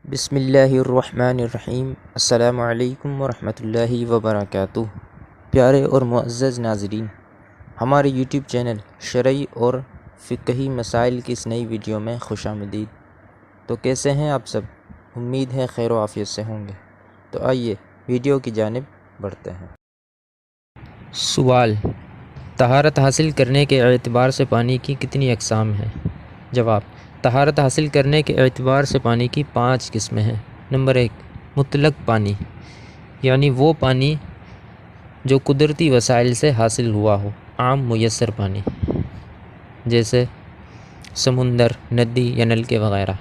بسم اللہ الرحمن الرحیم۔ السلام علیکم ورحمۃ اللہ وبرکاتہ۔ پیارے اور معزز ناظرین، ہمارے یوٹیوب چینل شرعی اور فقہی مسائل کی اس نئی ویڈیو میں خوش آمدید۔ تو کیسے ہیں آپ سب؟ امید ہے خیر و عافیت سے ہوں گے۔ تو آئیے ویڈیو کی جانب بڑھتے ہیں۔ سوال: طہارت حاصل کرنے کے اعتبار سے پانی کی کتنی اقسام ہیں؟ جواب: طہارت حاصل کرنے کے اعتبار سے پانی کی 5 قسمیں ہیں۔ نمبر 1: مطلق پانی، یعنی وہ پانی جو قدرتی وسائل سے حاصل ہوا ہو، عام میسر پانی جیسے سمندر، ندی یا نلکے وغیرہ۔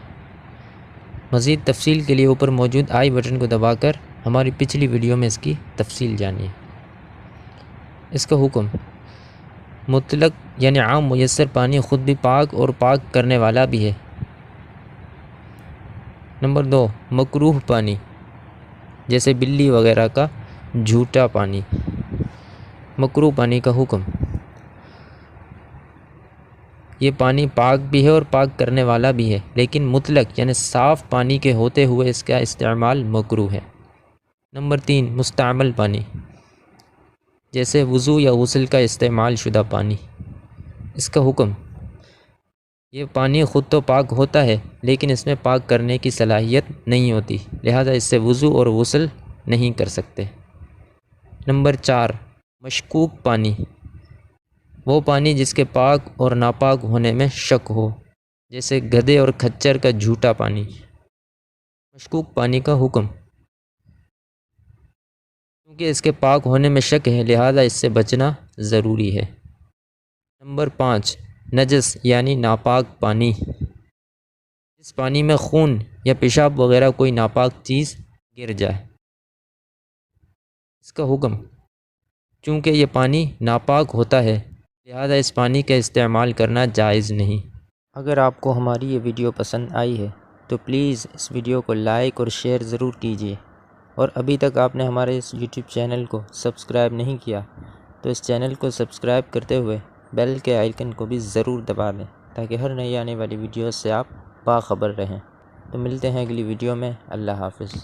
مزید تفصیل کے لیے اوپر موجود آئی بٹن کو دبا کر ہماری پچھلی ویڈیو میں اس کی تفصیل جانیے۔ اس کا حکم: مطلق یعنی عام میسر پانی خود بھی پاک اور پاک کرنے والا بھی ہے۔ نمبر 2: مکروہ پانی، جیسے بلی وغیرہ کا جھوٹا پانی۔ مکروہ پانی کا حکم: یہ پانی پاک بھی ہے اور پاک کرنے والا بھی ہے، لیکن مطلق یعنی صاف پانی کے ہوتے ہوئے اس کا استعمال مکروہ ہے۔ نمبر 3: مستعمل پانی، جیسے وضو یا غسل کا استعمال شدہ پانی۔ اس کا حکم: یہ پانی خود تو پاک ہوتا ہے، لیکن اس میں پاک کرنے کی صلاحیت نہیں ہوتی، لہذا اس سے وضو اور غسل نہیں کر سکتے۔ نمبر 4: مشکوک پانی، وہ پانی جس کے پاک اور ناپاک ہونے میں شک ہو، جیسے گدھے اور کھچر کا جھوٹا پانی۔ مشکوک پانی کا حکم: کیونکہ اس کے پاک ہونے میں شک ہے، لہذا اس سے بچنا ضروری ہے۔ نمبر 5: نجس یعنی ناپاک پانی، جس پانی میں خون یا پیشاب وغیرہ کوئی ناپاک چیز گر جائے۔ اس کا حکم: چونکہ یہ پانی ناپاک ہوتا ہے، لہذا اس پانی کا استعمال کرنا جائز نہیں۔ اگر آپ کو ہماری یہ ویڈیو پسند آئی ہے تو پلیز اس ویڈیو کو لائک اور شیئر ضرور کیجیے، اور ابھی تک آپ نے ہمارے اس یوٹیوب چینل کو سبسکرائب نہیں کیا تو اس چینل کو سبسکرائب کرتے ہوئے بیل کے آئیکن کو بھی ضرور دبا دیں، تاکہ ہر نئی آنے والی ویڈیوز سے آپ باخبر رہیں۔ تو ملتے ہیں اگلی ویڈیو میں۔ اللہ حافظ۔